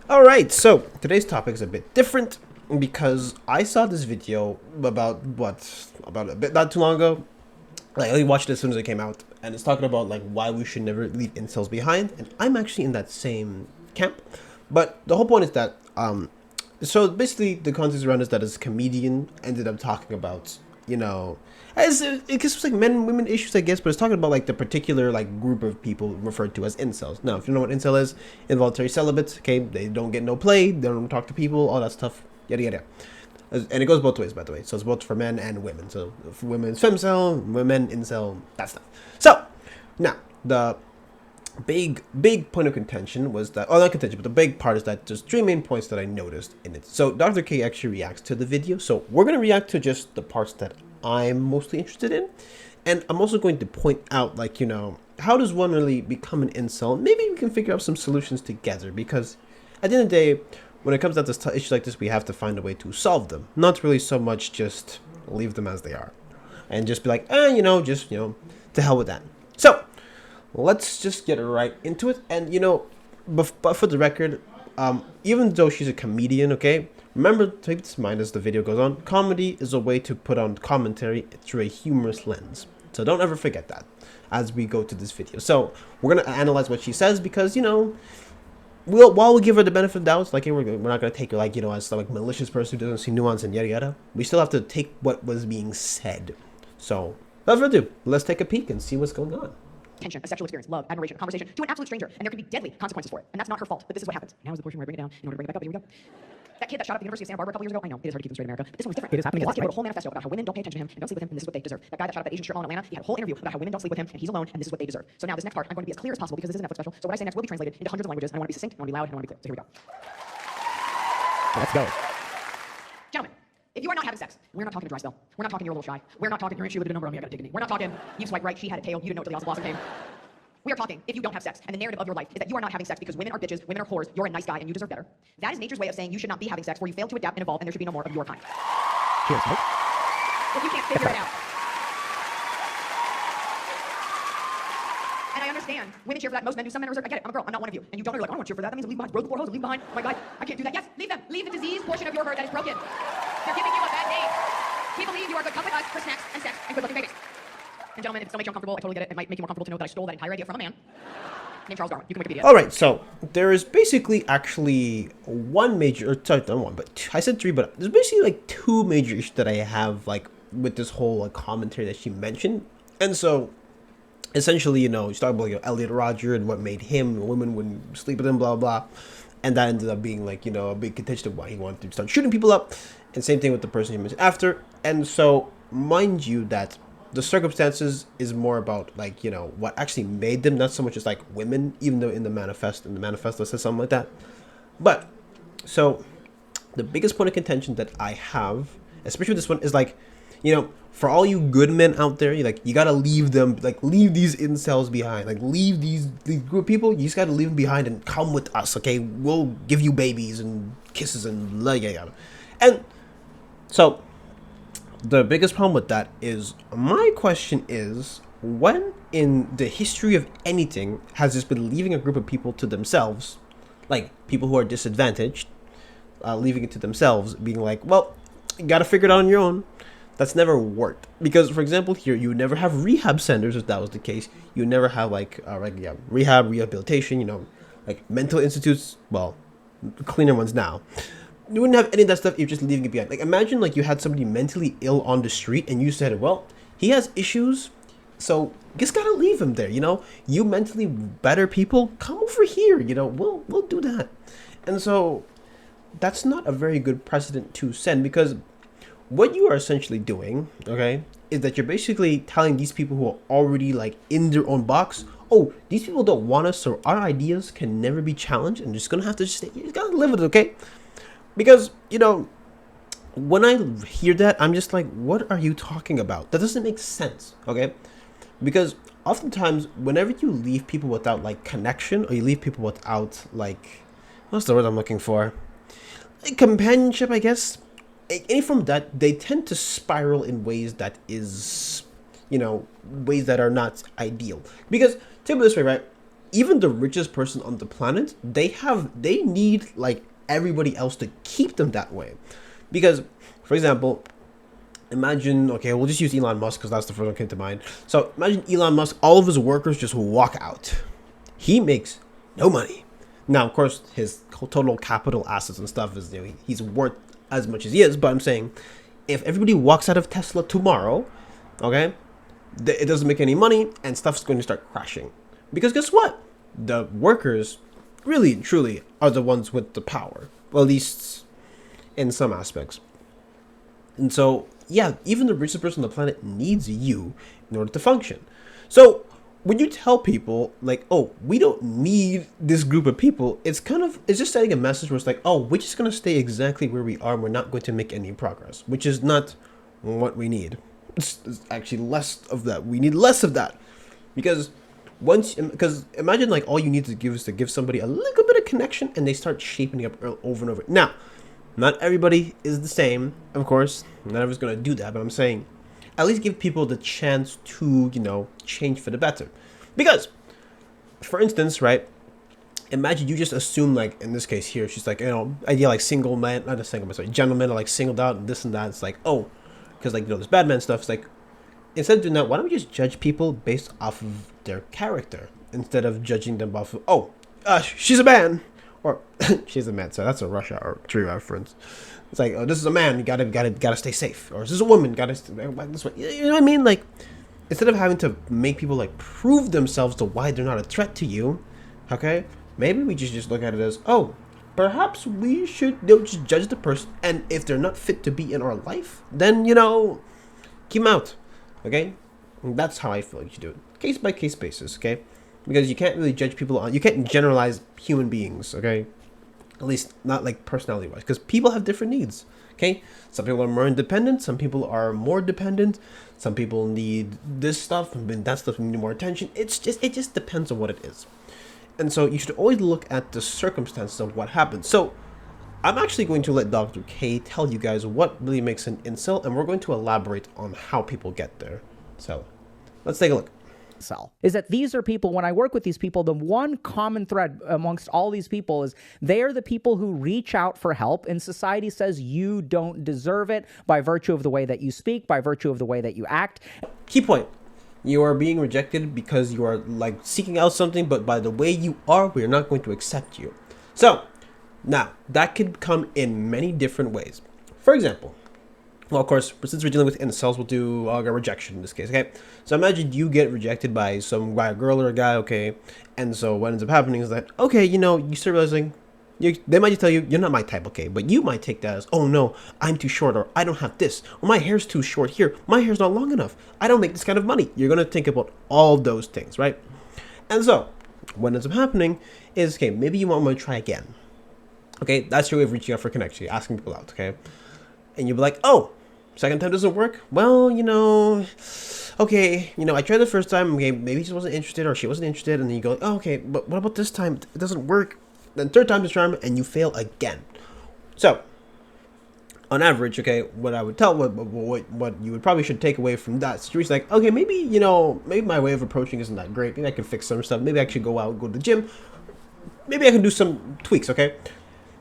Alright, so today's topic is a bit different because I saw this video about a bit not too long ago. Like, I only watched it as soon as it came out, and it's talking about like why we should never leave incels behind, and I'm actually in that same camp. But the whole point is that so basically the context around is that this comedian ended up talking about, you know, as it gets like men and women issues, I guess, but it's talking about like the particular like group of people referred to as incels. Now, if you know what incel is, involuntary celibate. Okay, they don't get no play, they don't talk to people, all that stuff, yada yada. And it goes both ways, by the way. So it's both for men and women. So for women, it's femcel, women, incel, that stuff. So now the big point of contention was that, oh, not contention, but the big part is that there's three main points that I noticed in it. So Dr. K actually reacts to the video. So we're going to react to just the parts that I'm mostly interested in. And I'm also going to point out, like, you know, how does one really become an incel? Maybe we can figure out some solutions together, because at the end of the day, when it comes down to issues like this, we have to find a way to solve them. Not really so much just leave them as they are. And just be like, to hell with that. So, let's just get right into it. And but for the record, even though she's a comedian, okay, remember to keep this in mind as the video goes on. Comedy is a way to put on commentary through a humorous lens. So don't ever forget that as we go to this video. So we're gonna analyze what she says, because while we give her the benefit of the doubt, like, hey, we're not gonna take her like as some like malicious person who doesn't see nuance and yada yada. We still have to take what was being said. So without further ado, let's take a peek and see what's going on. Tension, a sexual experience, love, admiration, a conversation to an absolute stranger, and there can be deadly consequences for it. And that's not her fault, but this is what happens. Now is the portion where I bring it down in order to bring it back up. But here we go. That kid that shot up at the University of Santa Barbara a couple years ago, I know, it is hard to keep them straight in America, but this one was different. It is happening. This kid wrote a whole manifesto about how women don't pay attention to him and don't sleep with him, and this is what they deserve. That guy that shot up that Asian strip mall in Atlanta, he had a whole interview about how women don't sleep with him, and he's alone, and this is what they deserve. So now this next part, I'm going to be as clear as possible because this is a Netflix special. So what I say next will be translated into hundreds of languages, and I want to be succinct, I want to be loud, and I want to be clear. So here we go. Let's go. Gentlemen, if you are not having sex, we're not talking a dry spell. We're not talking you're a little shy. We're not talking you're in she lived a number on me, I got a dignity. We're not talking you swipe right, she had a tail, you didn't know till the blossom came. We are talking if you don't have sex, and the narrative of your life is that you are not having sex because women are bitches, women are whores, you're a nice guy, and you deserve better. That is nature's way of saying you should not be having sex, where you failed to adapt and evolve, and there should be no more of your kind. Cheers, mate. If you can't figure it out. And I understand. Women cheer for that. Most men do. Some men are reserved. I get it. I'm a girl. I'm not one of you. And you don't know. You're like, I don't want to cheer for that. That means to leave behind broken floor hose. Leave behind. Oh my God. I can't do that. Yes, leave them. Leave the disease portion of your herd that is broken. They're giving you a bad name. People believe you are good. Come with us for snacks and sex and good-looking babies. And gentlemen, if it still makes you uncomfortable, I totally get it. It might make you more comfortable to know that I stole that entire idea from a man named Charles Darwin. You can Wikipedia. All right, so there is basically actually one major, or sorry, not one, but two, I said three, but there's basically like two major issues that I have like with this whole like commentary that she mentioned. And so essentially, she's talking about Elliot Rodger and what made him, women wouldn't sleep with him, blah blah, and that ended up being like a big contention of why he wanted to start shooting people up. And same thing with the person he mentioned after. And so mind you that the circumstances is more about like what actually made them, not so much as like women, even though in the manifesto says something like that. But so the biggest point of contention that I have, especially with this one, is like, for all you good men out there, you gotta leave them, like leave these incels behind, like leave these group of people. You just gotta leave them behind and come with us, okay? We'll give you babies and kisses and yada. And so the biggest problem with that is, my question is, when in the history of anything has this been leaving a group of people to themselves, like people who are disadvantaged, leaving it to themselves, being like, well, you gotta figure it out on your own? That's never worked. Because, for example, here, you would never have rehab centers if that was the case. You would never have, rehabilitation, like mental institutes, well, cleaner ones now. You wouldn't have any of that stuff if you're just leaving it behind. Like, imagine, like, you had somebody mentally ill on the street, and you said, well, he has issues, so you just gotta leave him there, You mentally better people, come over here, we'll do that. And so, that's not a very good precedent to send, because what you are essentially doing, okay, is that you're basically telling these people who are already, like, in their own box, oh, these people don't want us, so our ideas can never be challenged, and you're just gonna have to stay, you just gotta live with it, okay? Because, when I hear that, I'm just like, what are you talking about? That doesn't make sense, okay? Because oftentimes, whenever you leave people without, like, connection, or you leave people without, like, what's the word I'm looking for? Like, companionship, I guess. Any from that, they tend to spiral in ways that is, ways that are not ideal. Because, take it this way, right? even the richest person on the planet, they need like everybody else to keep them that way. Because, for example, imagine, okay, we'll just use Elon Musk because that's the first one that came to mind. So imagine Elon Musk, all of his workers just walk out. He makes no money. Now, of course, his total capital assets and stuff is, he's worth as much as he is. But I'm saying, if everybody walks out of Tesla tomorrow, okay, it doesn't make any money and stuff's going to start crashing. Because guess what? The workers really, truly are the ones with the power. Well, at least in some aspects. And so, yeah, even the richest person on the planet needs you in order to function. So when you tell people like, oh, we don't need this group of people, it's just sending a message where it's like, oh, we're just going to stay exactly where we are. We're not going to make any progress, which is not what we need. It's actually less of that. We need less of that because imagine like all you need to give is to give somebody a little bit of connection and they start shaping it up over and over. Now, not everybody is the same, of course. None of us going to do that, but I'm saying at least give people the chance to, change for the better. Because, for instance, right, imagine you just assume, like, in this case here, she's like, idea like single man, not a single man, sorry, gentlemen are like singled out and this and that. It's like, oh, because like, this bad man stuff. It's like, instead of doing that, why don't we just judge people based off of their character instead of judging them off of, she's a man. Or she's a man, so that's a Rush Hour 3 reference. It's like, oh, this is a man, you gotta stay safe. Or this is a woman, gotta stay this way. You know what I mean? Like, instead of having to make people like prove themselves to why they're not a threat to you, okay? Maybe we just look at it as, oh, perhaps we should just judge the person, and if they're not fit to be in our life, then keep them out, okay? And that's how I feel like you should do it, case by case basis, okay? Because you can't really judge people you can't generalize human beings, okay? At least not like personality wise, because people have different needs, okay? Some people are more independent, some people are more dependent, some people need this stuff and that stuff need more attention. It just depends on what it is. And so you should always look at the circumstances of what happens. So I'm actually going to let Dr. K tell you guys what really makes an incel, and we're going to elaborate on how people get there. So let's take a look. Is that these are people, when I work with these people, the one common thread amongst all these people is they are the people who reach out for help, and society says you don't deserve it by virtue of the way that you speak, by virtue of the way that you act. Key point. You are being rejected because you are like seeking out something, but by the way you are, we are not going to accept you. So now that could come in many different ways. For example, well, of course, since we're dealing with incels, we'll do rejection in this case, okay? So imagine you get rejected by a girl or a guy, okay? And so what ends up happening is that, okay, you start realizing, they might just tell you, you're not my type, okay? But you might take that as, oh no, I'm too short, or I don't have this, or my hair's too short here, my hair's not long enough, I don't make this kind of money. You're going to think about all those things, right? And so what ends up happening is, okay, maybe you want to try again. Okay, that's your way of reaching out for connection, asking people out, okay? And you'll be like, oh, second time doesn't work? Well, okay, I tried the first time, okay, maybe he just wasn't interested or she wasn't interested, and then you go, oh, okay, but what about this time? It doesn't work. Then third time's the charm, and you fail again. So, on average, okay, what I would tell, what you would probably should take away from that situation, like, okay, maybe, maybe my way of approaching isn't that great. Maybe I can fix some stuff. Maybe I should go out, go to the gym. Maybe I can do some tweaks, okay?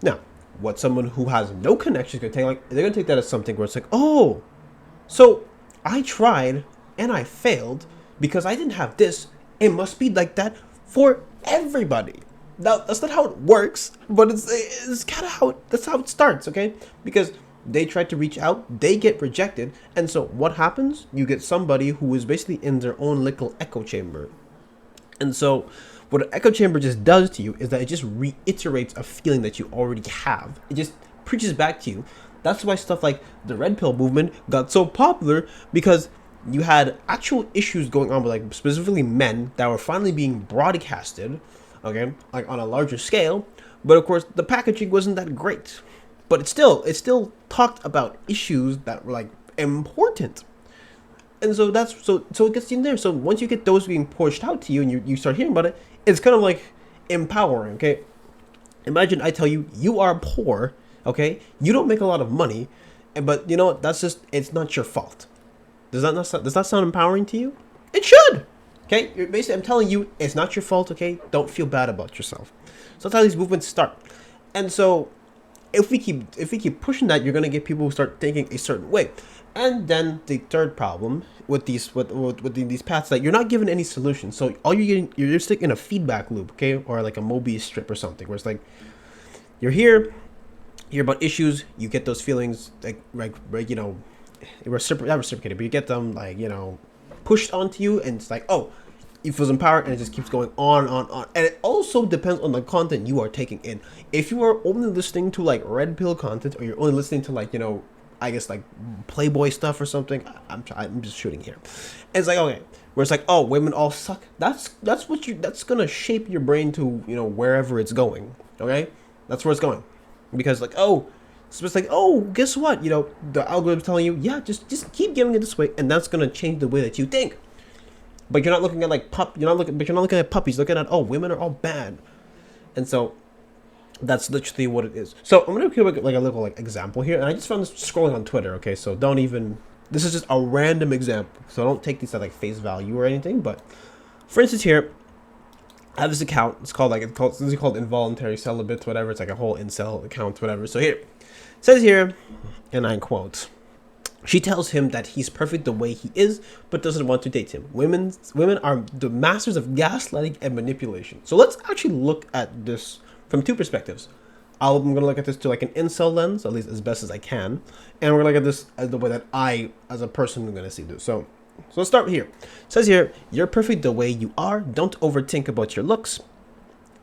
Now, what someone who has no connection is going to take, like, they're going to take that as something where it's like, oh, so I tried and I failed because I didn't have this. It must be like that for everybody. Now, that's not how it works, but it's kind of that's how it starts, okay? Because they try to reach out, they get rejected, and so what happens? You get somebody who is basically in their own little echo chamber. And so what an echo chamber just does to you is that it just reiterates a feeling that you already have. It just preaches back to you. That's why stuff like the red pill movement got so popular, because you had actual issues going on with, like, specifically men that were finally being broadcasted, okay, like on a larger scale. But of course the packaging wasn't that great, but it still talked about issues that were like important. And so so it gets in there. So once you get those being pushed out to you and you start hearing about it, it's kind of like empowering, okay? Imagine I tell you, you are poor, okay? You don't make a lot of money, but that's just, it's not your fault. Does that sound empowering to you? It should. Okay, basically, I'm telling you, it's not your fault. Okay, don't feel bad about yourself. So that's how these movements start. And so, if we keep pushing that, you're gonna get people who start thinking a certain way. And then the third problem with these these paths, that you're not given any solution. So all you're just stuck in a feedback loop, okay, or like a Mobius strip or something, where it's like you're here, you're about issues, you get those feelings like you know, not reciprocated, but you get them like, you know, pushed onto you, and it's like, oh, you feel empowered, and it just keeps going on. And it also depends on the content you are taking in. If you are only listening to like red pill content, or you're only listening to like, you know, I guess like Playboy stuff or something, I'm just shooting here. And it's like, okay, where it's like, oh, women all suck. That's gonna shape your brain to, you know, wherever it's going. Okay, that's where it's going, because like, oh, so it's like, oh, guess what? You know, the algorithm's telling you, yeah, just keep giving it this way, and that's gonna change the way that you think. But you're not looking at like you're not looking at puppies. Looking at, oh, women are all bad, and so that's literally what it is. So I'm gonna give like a little like example here, and I just found this scrolling on Twitter. Okay, so don't even. This is just a random example, so don't take these at like face value or anything. But for instance, here I have this account. It's called involuntary celibate, whatever. It's like a whole incel account, whatever. So here it says here, and I quote. She tells him that he's perfect the way he is, but doesn't want to date him. Women are the masters of gaslighting and manipulation. So let's actually look at this from two perspectives. I'm going to look at this to like an incel lens, at least as best as I can. And we're going to look at this as the way that I, as a person, am going to see this. So let's start here. It says here, you're perfect the way you are. Don't overthink about your looks.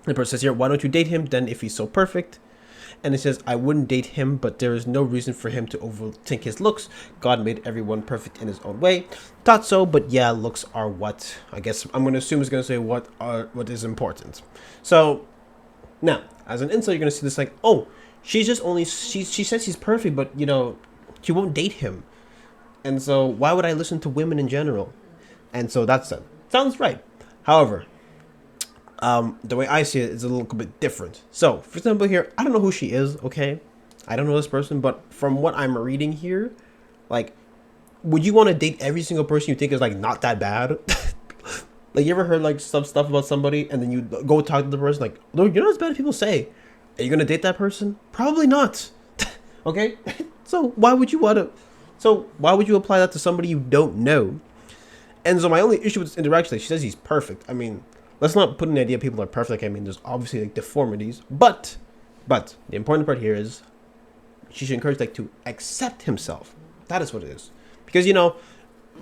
The person says here, why don't you date him then if he's so perfect? And it says, I wouldn't date him, but there is no reason for him to overthink his looks. God made everyone perfect in his own way. Thought so, but yeah, looks are what, I guess I'm going to assume is going to say what is important. So now, as an incel, you're going to see this like, oh, she says he's perfect, but, you know, she won't date him. And so why would I listen to women in general? And so that's it. Sounds right. However, the way I see it is a little bit different. So, for example, here, I don't know who she is, okay? I don't know this person, but from what I'm reading here, like, would you want to date every single person you think is, like, not that bad? Like, you ever heard, like, some stuff about somebody, and then you go talk to the person, like, look, you're not as bad as people say. Are you going to date that person? Probably not. Okay? So, why would you apply that to somebody you don't know? And so my only issue with this interaction, like, she says he's perfect. I mean, let's not put in the idea people are perfect. I mean, there's obviously like deformities, but the important part here is she should encourage like to accept himself. That is what it is. Because, you know,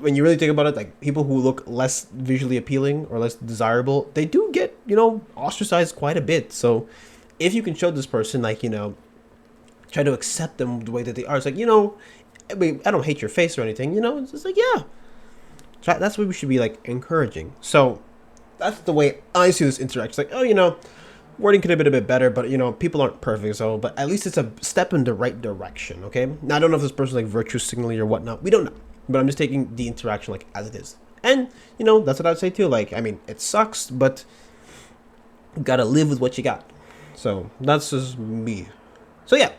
when you really think about it, like people who look less visually appealing or less desirable, they do get, you know, ostracized quite a bit. So if you can show this person, like, you know, try to accept them the way that they are, it's like, you know, I mean, I don't hate your face or anything, you know, it's just like, yeah. That's what we should be like encouraging. So that's the way I see this interaction. It's like, oh, you know, wording could have been a bit better, but, you know, people aren't perfect, so, but at least it's a step in the right direction, okay? Now, I don't know if this person's, like, virtue signaling or whatnot. We don't know. But I'm just taking the interaction, like, as it is. And, you know, that's what I'd say, too. Like, I mean, it sucks, but you gotta live with what you got. So, that's just me. So, yeah.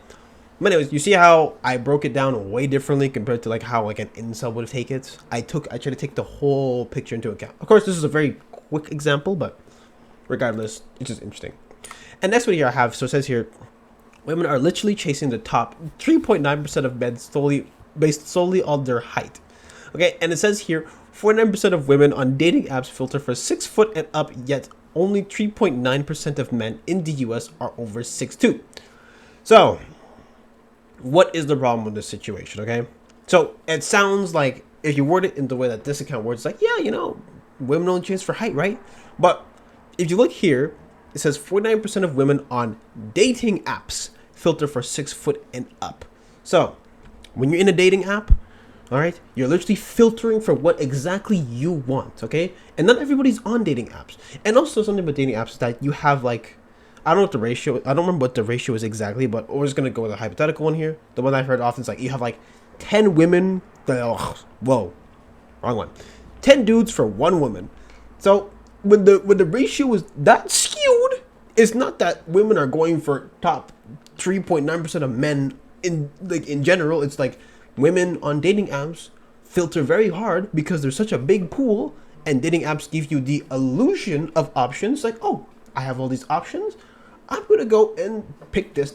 But anyways, you see how I broke it down way differently compared to, like, how, like, an incel would take it? I tried to take the whole picture into account. Of course, this is a very quick example, but regardless, it's just interesting. And next one here I have, so it says here, women are literally chasing the top 3.9% of men based solely on their height. Okay, and it says here, 49% of women on dating apps filter for 6 foot and up, yet only 3.9% of men in the US are over 6'2". So, what is the problem with this situation, okay? So, it sounds like, if you word it in the way that this account words, like, yeah, you know, women only chase for height, right? But if you look here, it says 49% of women on dating apps filter for 6 foot and up. So when you're in a dating app, all right, you're literally filtering for what exactly you want, okay? And not everybody's on dating apps. And also something about dating apps is that you have like, I don't know what the ratio, I don't remember what the ratio is exactly, but we're just going to go with a hypothetical one here. The one I've heard often is like, you have like 10 women, whoa, wrong one. 10 dudes for 1 woman. So when the ratio is that skewed, it's not that women are going for top 3.9% of men in general. It's like women on dating apps filter very hard because there's such a big pool, and dating apps give you the illusion of options. Like, oh, I have all these options. I'm gonna go and pick this.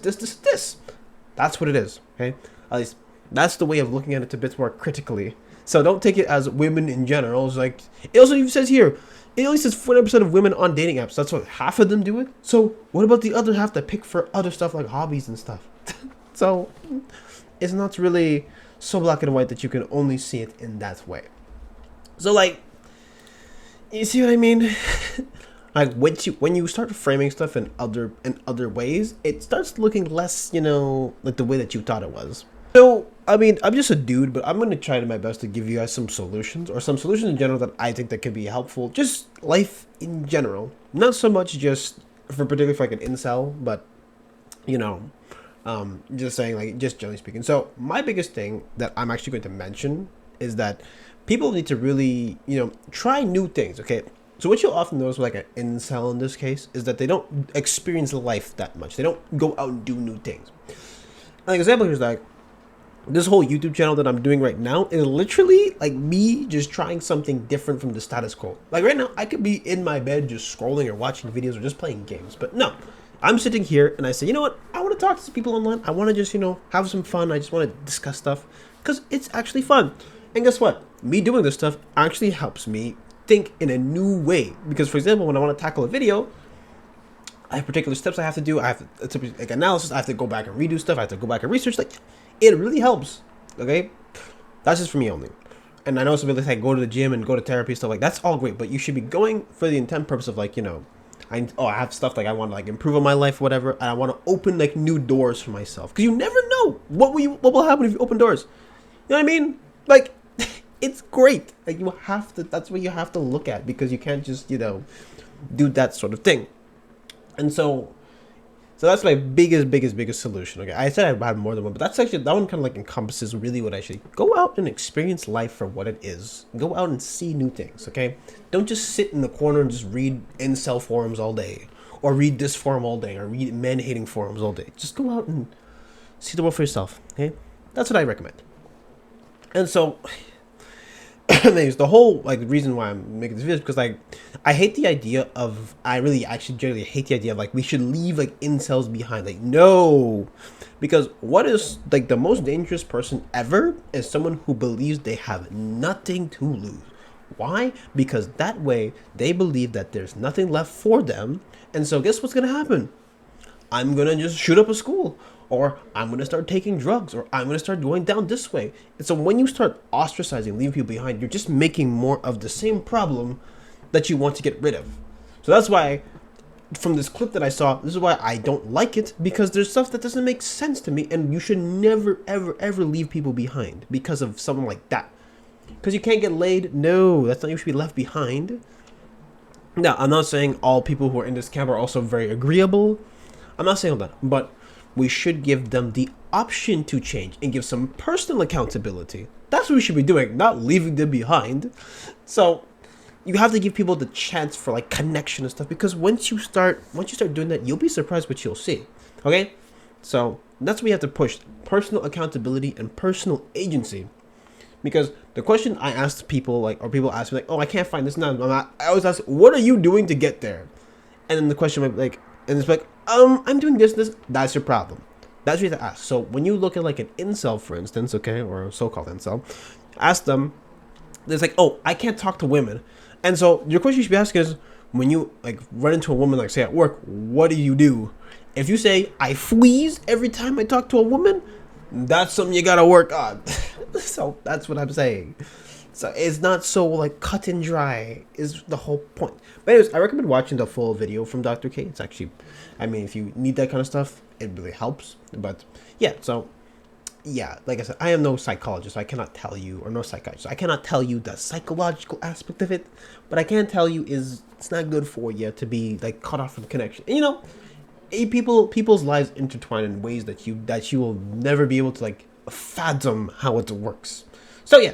That's what it is. Okay, at least that's the way of looking at it a bit more critically. So don't take it as women in general. It's like, it also even says here, it only says 40% of women on dating apps. That's what half of them do it. So what about the other half that pick for other stuff like hobbies and stuff? So it's not really so black and white that you can only see it in that way. So like, you see what I mean? Like when you start framing stuff in other ways, it starts looking less, like the way that you thought it was. So I mean, I'm just a dude, but I'm gonna try my best to give you guys some solutions in general that I think that could be helpful. Just life in general, not so much just particularly for like an incel, but just saying, like, just generally speaking. So my biggest thing that I'm actually going to mention is that people need to really, try new things. Okay. So what you'll often notice with like an incel in this case is that they don't experience life that much. They don't go out and do new things. An example here is like, this whole YouTube channel that I'm doing right now is literally like me just trying something different from the status quo. Like right now, I could be in my bed just scrolling or watching videos or just playing games. But no, I'm sitting here and I say, you know what? I want to talk to some people online. I want to just, have some fun. I just want to discuss stuff because it's actually fun. And guess what? Me doing this stuff actually helps me think in a new way. Because for example, when I want to tackle a video, I have particular steps I have to do. I have to, like analysis. I have to go back and redo stuff. I have to go back and research. Like, it really helps. Okay, that's just for me only. And I know some people like go to the gym and go to therapy stuff like that's all great, but you should be going for the intent purpose of like I have stuff like I want to like improve on my life, whatever, and I want to open like new doors for myself because you never know what will happen if you open doors. You know what I mean? Like, it's great. Like you have to. That's what you have to look at because you can't just do that sort of thing. And so that's my biggest solution. Okay, I said I had more than one, but that's actually, that one kind of like encompasses really what I should go out and experience life for what it is. Go out and see new things. Okay, don't just sit in the corner and just read incel forums all day, or read this forum all day, or read men hating forums all day. Just go out and see the world for yourself. Okay, that's what I recommend. And so the whole like reason why I'm making this video is because like I hate the idea of generally hate the idea of like we should leave like incels behind. Like, no, because what is like the most dangerous person ever is someone who believes they have nothing to lose. Why? Because that way they believe that there's nothing left for them, and so guess what's gonna happen? I'm gonna just shoot up a school, or I'm going to start taking drugs, or I'm going to start going down this way. And so when you start ostracizing, leaving people behind, you're just making more of the same problem that you want to get rid of. So that's why, from this clip that I saw, this is why I don't like it, because there's stuff that doesn't make sense to me, and you should never, ever leave people behind because of someone like that. Because you can't get laid? No, that's not you should be left behind. Now, I'm not saying all people who are in this camp are also very agreeable. I'm not saying that, but we should give them the option to change and give some personal accountability. That's what we should be doing, not leaving them behind. So you have to give people the chance for like connection and stuff, because once you start doing that, you'll be surprised what you'll see. Okay, so that's what we have to push: personal accountability and personal agency. Because the question I asked people, like, or people ask me like, oh, I can't find this now, I always ask, what are you doing to get there? And then the question might be like, and it's like, I'm doing this. That's your problem. That's what you have to ask. So when you look at like an incel, for instance, okay, or a so-called incel, ask them. There's like, oh, I can't talk to women, and so your question you should be asking is, when you like run into a woman, like say at work, what do you do? If you say I freeze every time I talk to a woman, that's something you gotta work on. So that's what I'm saying. So it's not so like cut and dry is the whole point. But anyways, I recommend watching the full video from Dr. K. It's actually, I mean, if you need that kind of stuff, it really helps. But yeah, so yeah, like I said, I am no psychologist. So I cannot tell you, or no psychiatrist. I cannot tell you the psychological aspect of it. But I can tell you is it's not good for you to be like cut off from connection. And, people's lives intertwine in ways that you will never be able to like fathom how it works. So yeah.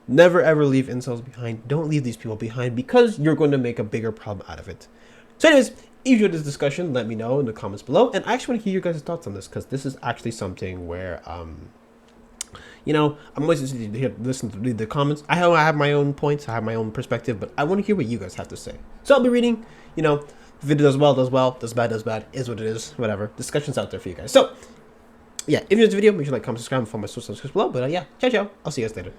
Never ever leave incels behind. Don't leave these people behind because you're going to make a bigger problem out of it. So anyways, if you enjoyed this discussion, let me know in the comments below. And I actually want to hear your guys' thoughts on this, because this is actually something where, You know, I'm always interested to hear, listen to read the comments. I have my own points, I have my own perspective, but I want to hear what you guys have to say. So I'll be reading, you know, if the video does well, does bad, is what it is, whatever. Discussion's out there for you guys. So, yeah, if you enjoyed the video, make sure to like, comment, subscribe, and follow my social media below. But yeah, ciao, ciao. I'll see you guys later.